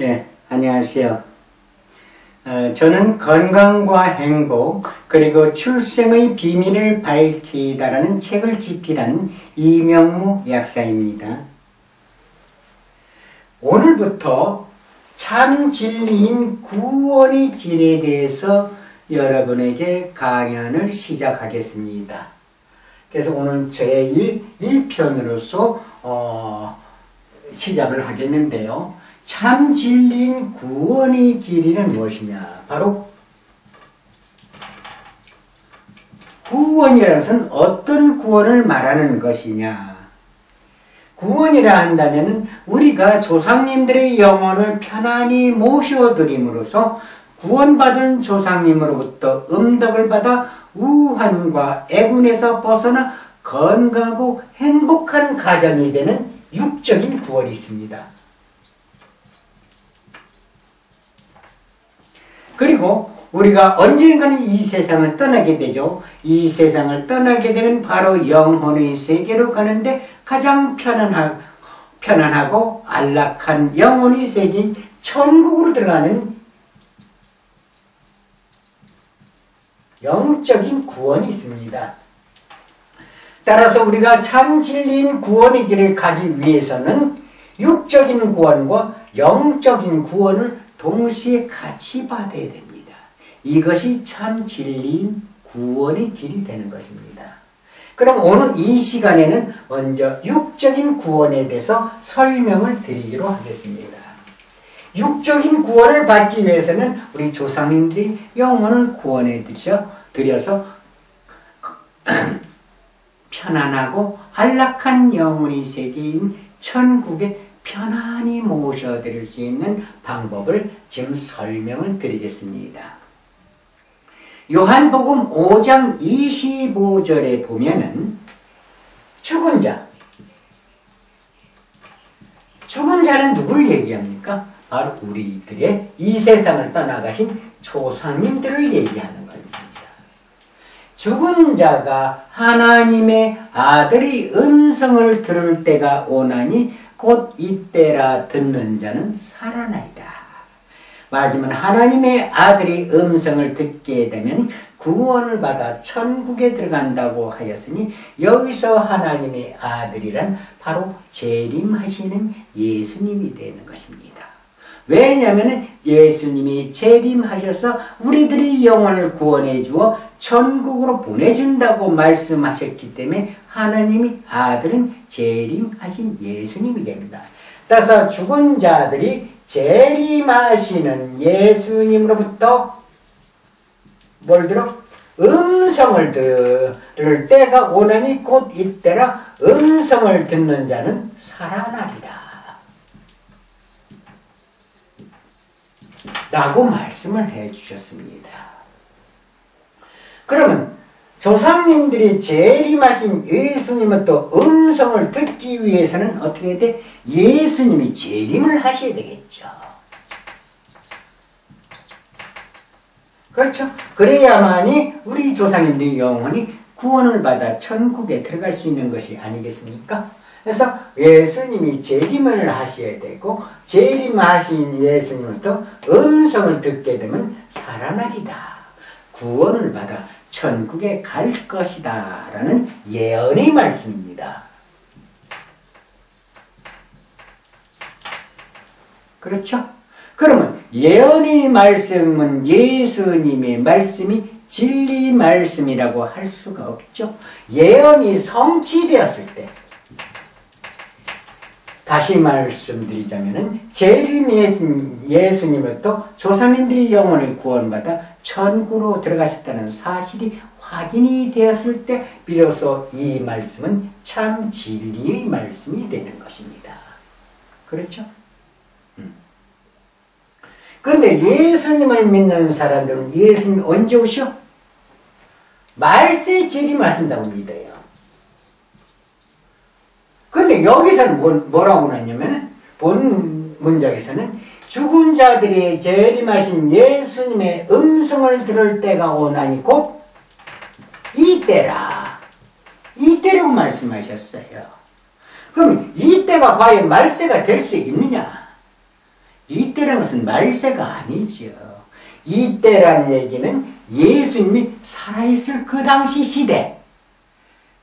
예, 안녕하세요. 저는 건강과 행복 그리고 출생의 비밀을 밝히다라는 책을 집필한 이명무 약사입니다. 오늘부터 참 진리인 구원의 길에 대해서 여러분에게 강연을 시작하겠습니다. 그래서 오늘 저의 1편으로서 시작을 하겠는데요. 참 진리인 구원의 길이는 무엇이냐? 바로 구원이라는 것은 어떤 구원을 말하는 것이냐? 구원이라 한다면 우리가 조상님들의 영혼을 편안히 모셔드림으로써 구원받은 조상님으로부터 음덕을 받아 우환과 애군에서 벗어나 건강하고 행복한 가정이 되는 육적인 구원이 있습니다. 그리고 우리가 언젠가는 이 세상을 떠나게 되죠. 이 세상을 떠나게 되면 바로 영혼의 세계로 가는데 가장 편안하고 안락한 영혼의 세계인 천국으로 들어가는 영적인 구원이 있습니다. 따라서 우리가 참 진리인 구원의 길을 가기 위해서는 육적인 구원과 영적인 구원을 동시에 같이 받아야 됩니다. 이것이 참 진리인 구원의 길이 되는 것입니다. 그럼 오늘 이 시간에는 먼저 육적인 구원에 대해서 설명을 드리기로 하겠습니다. 육적인 구원을 받기 위해서는 우리 조상님들이 영혼을 구원해 드려서 편안하고 안락한 영혼의 세계인 천국에 편안히 모셔드릴 수 있는 방법을 지금 설명을 드리겠습니다. 요한복음 5장 25절에 보면은 죽은 자는 누구를 얘기합니까? 바로 우리들의 이 세상을 떠나가신 조상님들을 얘기하는 겁니다. 죽은 자가 하나님의 아들의 음성을 들을 때가 오나니 곧 이때라 듣는 자는 살아나리라. 말하자면 하나님의 아들의 음성을 듣게 되면 구원을 받아 천국에 들어간다고 하였으니 여기서 하나님의 아들이란 바로 재림하시는 예수님이 되는 것입니다. 왜냐하면 예수님이 재림하셔서 우리들의 영혼을 구원해 주어 천국으로 보내준다고 말씀하셨기 때문에 하나님의 아들은 재림하신 예수님이 됩니다. 따라서 죽은 자들이 재림하시는 예수님으로부터 뭘 들어? 음성을 들을 때가 오나니 곧 이때라. 음성을 듣는 자는 살아나리라 라고 말씀을 해 주셨습니다. 그러면 조상님들이 재림하신 예수님의 또 음성을 듣기 위해서는 어떻게 돼? 예수님이 재림을 하셔야 되겠죠. 그렇죠? 그래야만이 우리 조상님들의 영혼이 구원을 받아 천국에 들어갈 수 있는 것이 아니겠습니까? 그래서 예수님이 재림을 하셔야 되고 재림하신 예수님부터 음성을 듣게 되면 살아나리라. 구원을 받아 천국에 갈 것이다 라는 예언의 말씀입니다. 그렇죠? 그러면 예언의 말씀은 예수님의 말씀이 진리 말씀이라고 할 수가 없죠. 예언이 성취되었을 때 다시 말씀드리자면 재림 예수님으로부터 조상님들이 영혼을 구원받아 천국으로 들어가셨다는 사실이 확인이 되었을 때 비로소 이 말씀은 참 진리의 말씀이 되는 것입니다. 그렇죠? 그런데 예수님을 믿는 사람들은 예수님이 언제 오셔? 말세에 재림하신다고 믿어요. 그런데 여기서는 뭐라고 나냐면 본 문장에서는 죽은 자들이 재림하신 예수님의 음성을 들을 때가 오나니 곧 이때라. 이때라고 말씀하셨어요. 그럼 이때가 과연 말세가 될 수 있느냐? 이때라는 것은 말세가 아니죠. 이때라는 얘기는 예수님이 살아있을 그 당시 시대,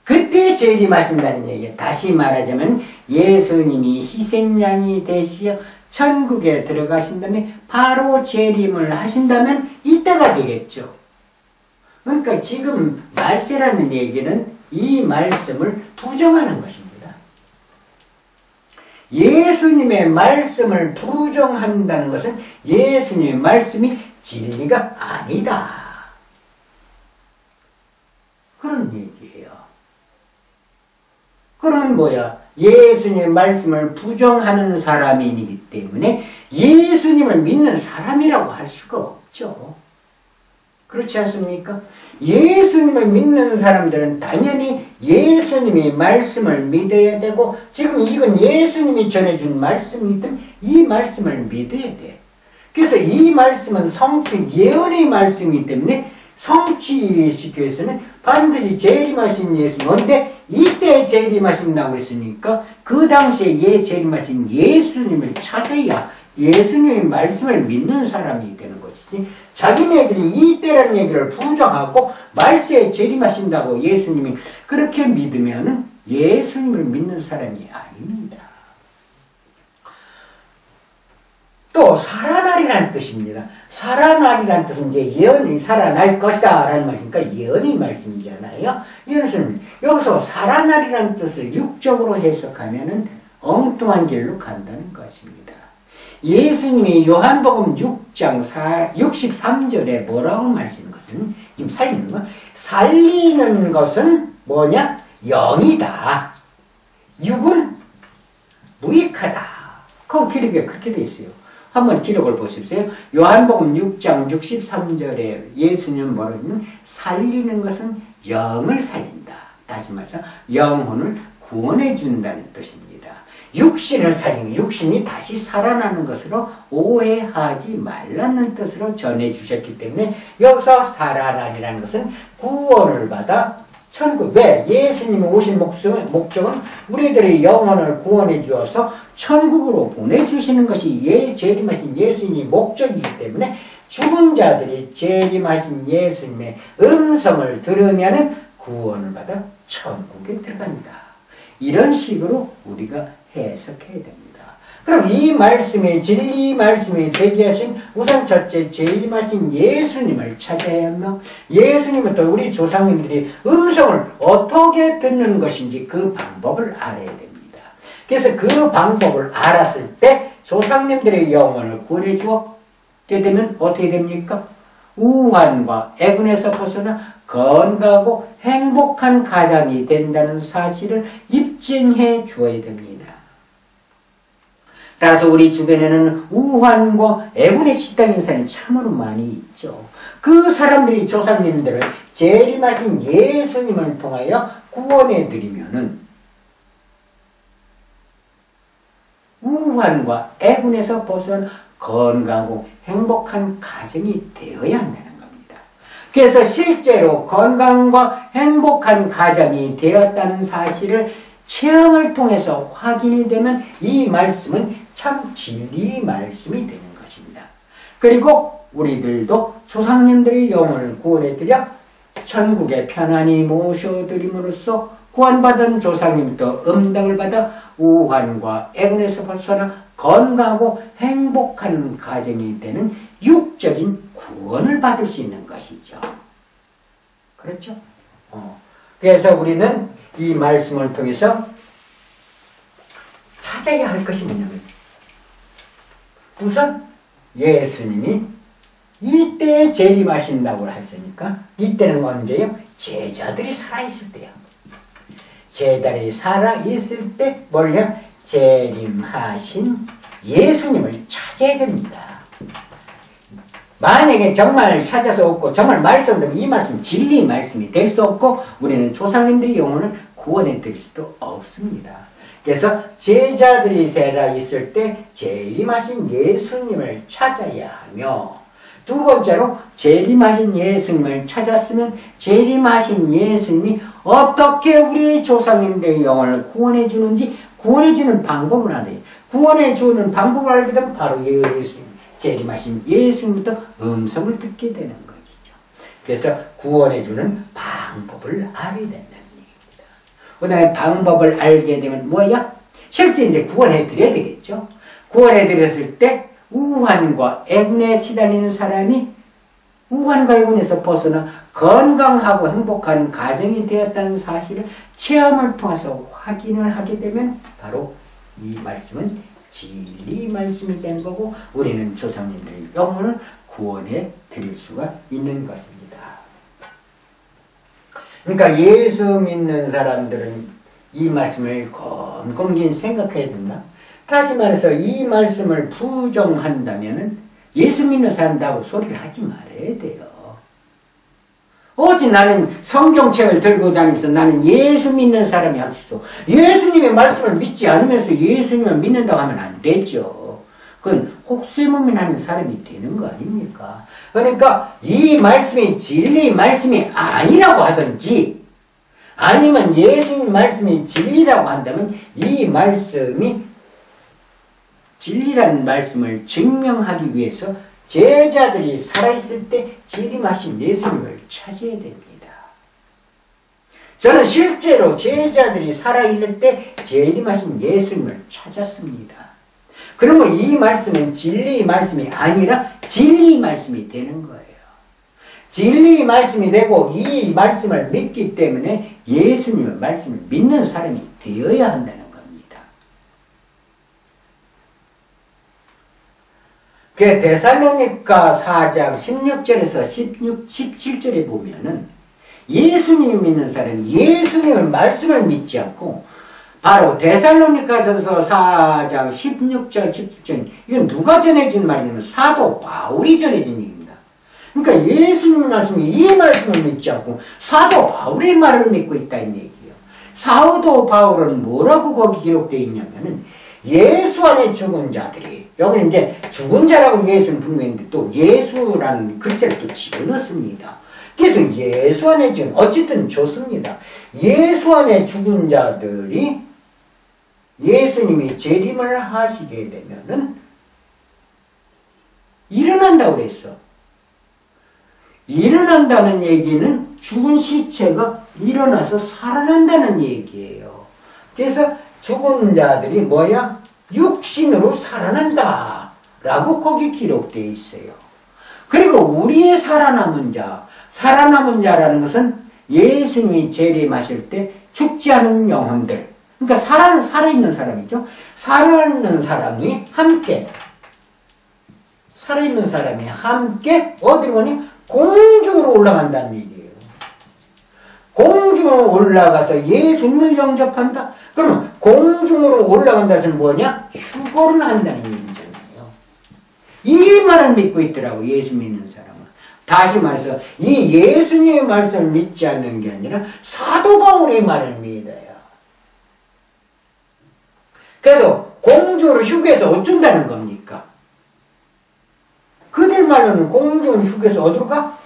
그때 재림하신다는 얘기예요. 다시 말하자면 예수님이 희생양이 되시어 천국에 들어가신 다음에 바로 재림을 하신다면 이때가 되겠죠. 그러니까 지금 말세라는 얘기는 이 말씀을 부정하는 것입니다. 예수님의 말씀을 부정한다는 것은 예수님의 말씀이 진리가 아니다, 그런 얘기예요. 그러면 뭐야? 예수님의 말씀을 부정하는 사람이기 때문에 예수님을 믿는 사람이라고 할 수가 없죠. 그렇지 않습니까? 예수님을 믿는 사람들은 당연히 예수님의 말씀을 믿어야 되고, 지금 이건 예수님이 전해준 말씀이든 이 말씀을 믿어야 돼. 그래서 이 말씀은 성취 예언의 말씀이기 때문에 성취시키기 위해서는 반드시 재림하신 예수님, 그런데 이때 재림하신다고 그랬으니까 그 당시에 재림하신 예수님을 찾아야 예수님의 말씀을 믿는 사람이 되는 것이지, 자기네들이 이때라는 얘기를 부정하고 말세에 재림하신다고 예수님이 그렇게 믿으면 예수님을 믿는 사람이 아닙니다. 또 살아나리라는 뜻입니다. 살아나리라는 뜻은 이제 예언이 살아날 것이다 라는 말이니까 예언의 말씀이잖아요. 이것은 여기서 살아나리라는 뜻을 육적으로 해석하면 엉뚱한 길로 간다는 것입니다. 예수님이 요한복음 6장 63절에 뭐라고 말씀하시는 것은, 지금 살리는 거, 살리는 것은 뭐냐? 영이다. 육은 무익하다. 그 기록에 그렇게 되어 있어요. 한번 기록을 보십시오. 요한복음 6장 63절에 예수님은 뭐라고 하냐면 살리는 것은 영을 살린다. 다시 말해서 영혼을 구원해 준다는 뜻입니다. 육신을 살리는, 육신이 다시 살아나는 것으로 오해하지 말라는 뜻으로 전해주셨기 때문에 여기서 살아나리라는 것은 구원을 받아 천국, 왜? 예수님이 오신 목적은 우리들의 영혼을 구원해 주어서 천국으로 보내주시는 것이 재림하신 예수님의 목적이기 때문에 죽은 자들이 재림하신 예수님의 음성을 들으면 구원을 받아 천국에 들어간다. 이런 식으로 우리가 해석해야 됩니다. 그럼 이 말씀의 진리 말씀에 대기하신 우선 첫째 재림하신 예수님을 찾아야 하며, 예수님은 또 우리 조상님들이 음성을 어떻게 듣는 것인지 그 방법을 알아야 됩니다. 그래서 그 방법을 알았을 때 조상님들의 영혼을 구원해 주었게 되면 어떻게 됩니까? 우환과 애군에서 벗어나 건강하고 행복한 가장이 된다는 사실을 입증해 주어야 됩니다. 따라서 우리 주변에는 우환과 애군에 시달린 사람이 참으로 많이 있죠. 그 사람들이 조상님들을 재림하신 예수님을 통하여 구원해 드리면은 우환과 애군에서 벗어난 건강하고 행복한 가정이 되어야 한다는 겁니다. 그래서 실제로 건강과 행복한 가정이 되었다는 사실을 체험을 통해서 확인이 되면 이 말씀은 참 진리의 말씀이 되는 것입니다. 그리고 우리들도 조상님들의 영혼을 구원해드려 천국에 편안히 모셔드림으로써 구원받은 조상님도 음덕을 받아 우환과 애군에서 벗어나 건강하고 행복한 가정이 되는 육적인 구원을 받을 수 있는 것이죠. 그렇죠? 그래서 우리는 이 말씀을 통해서 찾아야 할 것이 뭐냐면, 우선 예수님이 이때에 재림하신다고 했으니까, 이때는 언제요? 제자들이 살아있을 때요. 제자들이 살아있을 때 뭐냐? 재림하신 예수님을 찾아야 됩니다. 만약에 정말 찾아서 없고 정말 말씀되면 이 말씀 진리의 말씀이 될 수 없고 우리는 조상님들의 영혼을 구원해 드릴 수도 없습니다. 그래서 제자들이 살아있을 때 재림하신 예수님을 찾아야 하며, 두 번째로 재림하신 예수님을 찾았으면 재림하신 예수님이 어떻게 우리 조상님들의 영혼을 구원해 주는지 구원해 주는 방법을 알아요. 구원해 주는 방법을 알게 되면 바로 예수님, 재림하신 예수님부터 음성을 듣게 되는 것이죠. 그래서 구원해 주는 방법을 알게 된다는 얘기입니다. 그 다음에 방법을 알게 되면 뭐야? 실제 이제 구원해 드려야 되겠죠. 구원해 드렸을 때 우환과 애군에 시달리는 사람이 우환과 애군에서 벗어나 건강하고 행복한 가정이 되었다는 사실을 체험을 통해서 확인을 하게 되면 바로 이 말씀은 진리 말씀이 된 거고 우리는 조상님들의 영혼을 구원해 드릴 수가 있는 것입니다. 그러니까 예수 믿는 사람들은 이 말씀을 곰곰이 생각해야 된다. 다시 말해서 이 말씀을 부정한다면 예수 믿는 사람들하고 소리를 하지 말아야 돼요. 오직 나는 성경책을 들고 다니면서 나는 예수 믿는 사람이 할 수 있어. 예수님의 말씀을 믿지 않으면서 예수님을 믿는다고 하면 안 되죠. 그건 혹세무민하는 사람이 되는 거 아닙니까? 그러니까 이 말씀이 진리 말씀이 아니라고 하든지 아니면 예수님 말씀이 진리라고 한다면 이 말씀이 진리라는 말씀을 증명하기 위해서 제자들이 살아있을 때 재림하신 예수님을 찾아야 됩니다. 저는 실제로 제자들이 살아있을 때 재림하신 예수님을 찾았습니다. 그러면 이 말씀은 진리의 말씀이 아니라 진리의 말씀이 되는 거예요. 진리의 말씀이 되고 이 말씀을 믿기 때문에 예수님의 말씀을 믿는 사람이 되어야 한다는 겁니다. 그 데살로니가 4장 16절에서 17절에 보면은 예수님 믿는 사람이 예수님의 말씀을 믿지 않고 바로 데살로니가전서 4장 16절 17절 이건 누가 전해준 말이냐면 사도 바울이 전해준 얘기입니다. 그러니까 예수님 말씀이 이 말씀을 믿지 않고 사도 바울의 말을 믿고 있다는 얘기예요. 사도 바울은 뭐라고 거기 기록되어 있냐면은 예수 안에 죽은 자들이 여기 이제 죽은 자라고 예수는 분명했는데 또 예수라는 글자를 또 집어넣습니다. 그래서 예수 안에 지금 어쨌든 좋습니다. 예수 안에 죽은 자들이 예수님이 재림을 하시게 되면은 일어난다고 그랬어. 일어난다는 얘기는 죽은 시체가 일어나서 살아난다는 얘기예요. 그래서 죽은 자들이 뭐야? 육신으로 살아난다 라고 거기 기록되어 있어요. 그리고 우리의 살아남은 자라는 것은 예수님이 재림하실 때 죽지 않은 영혼들, 그러니까 살아있는 사람이죠. 살아있는 사람이 함께 어디로 가니? 공중으로 올라간다는 얘기예요. 공중으로 올라가서 예수님을 영접한다? 그러면 공중으로 올라간다는 것은 뭐냐? 휴거를 한다는 얘기잖아요. 이 말을 믿고 있더라고, 예수 믿는 사람은. 다시 말해서 이 예수님의 말씀을 믿지 않는 게 아니라 사도 바울의 말을 믿어요. 그래서 공중으로 휴게해서 어쩐다는 겁니까? 그들 말로는 공중으로 휴게해서 어디로 가?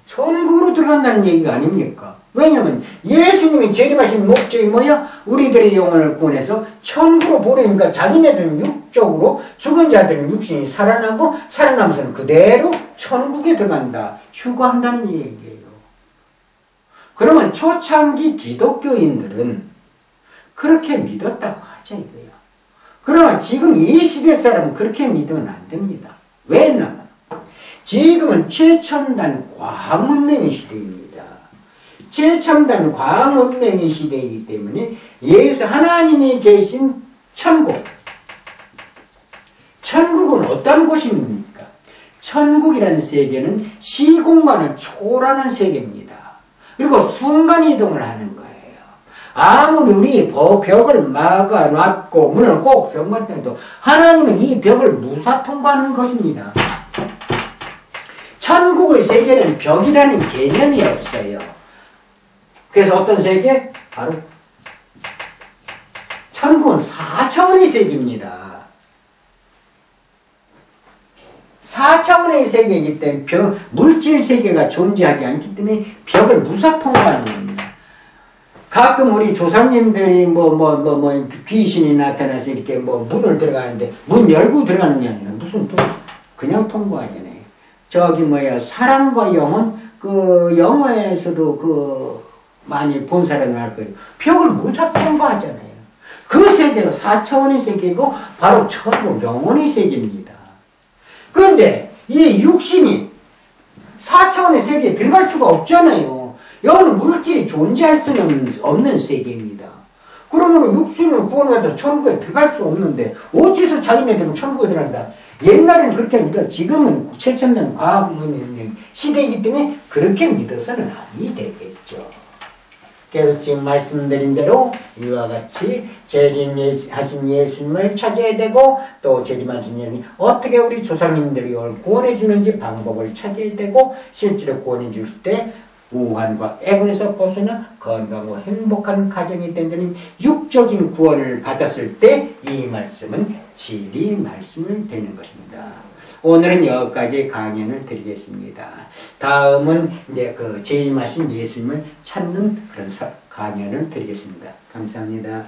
천국으로 들어간다는 얘기가 아닙니까? 왜냐면 예수님이 재림하신 목적이 뭐야? 우리들의 영혼을 구원해서 천국으로 보내니까 자기네들은 육적으로 죽은 자들은 육신이 살아나고 살아나면서는 그대로 천국에 들어간다. 휴거한다는 얘기예요. 그러면 초창기 기독교인들은 그렇게 믿었다고 하자 이거예요. 그러나 지금 이 시대 사람은 그렇게 믿으면 안 됩니다. 왜냐면 지금은 최첨단 과학문명의 시대입니다. 최첨단 과학문명의 시대이기 때문에 하나님이 계신 천국. 천국은 어떤 곳입니까? 천국이라는 세계는 시공간을 초월하는 세계입니다. 그리고 순간이동을 하는 거예요. 아무리 우리 벽을 막아놨고 문을 꼭 벽만 해도 하나님은 이 벽을 무사 통과하는 것입니다. 천국의 세계는 벽이라는 개념이 없어요. 그래서 어떤 세계? 바로 천국은 4차원의 세계입니다. 4차원의 세계이기 때문에 물질 세계가 존재하지 않기 때문에 벽을 무사 통과하는 겁니다. 가끔 우리 조상님들이 귀신이 나타나서 이렇게 문을 들어가는데 문 열고 들어가는 게 아니라 무슨 또 그냥 통과하잖아요. 저기 사랑과 영혼 그 영화에서도 많이 본 사람이 알 거예요. 벽을 무사 통과하잖아요. 그 세계가 4차원의 세계고 바로 천국 영혼의 세계입니다. 그런데 이 육신이 4차원의 세계에 들어갈 수가 없잖아요. 여기는 물질이 존재할 수는 없는 세계입니다. 그러면 육신을 구원해서 천국에 들어갈 수 없는데 어째서 자기네들은 천국에 들어간다? 옛날에는 그렇게 믿어. 지금은 최첨단 과학문명 시대이기 때문에 그렇게 믿어서는 아니 되겠죠. 그래서 지금 말씀드린 대로 이와 같이 재림하신 예수님을 찾아야 되고 또 재림하신 예수님 어떻게 우리 조상님들이 구원해 주는지 방법을 찾아야 되고 실제로 구원해 줄 때 우환과 애군에서 벗어나 건강하고 행복한 가정이 된다는 육적인 구원을 받았을 때 이 말씀은 진리 말씀을 되는 것입니다. 오늘은 여기까지 강연을 드리겠습니다. 다음은 이제 그 재림하신 예수님을 찾는 그런 강연을 드리겠습니다. 감사합니다.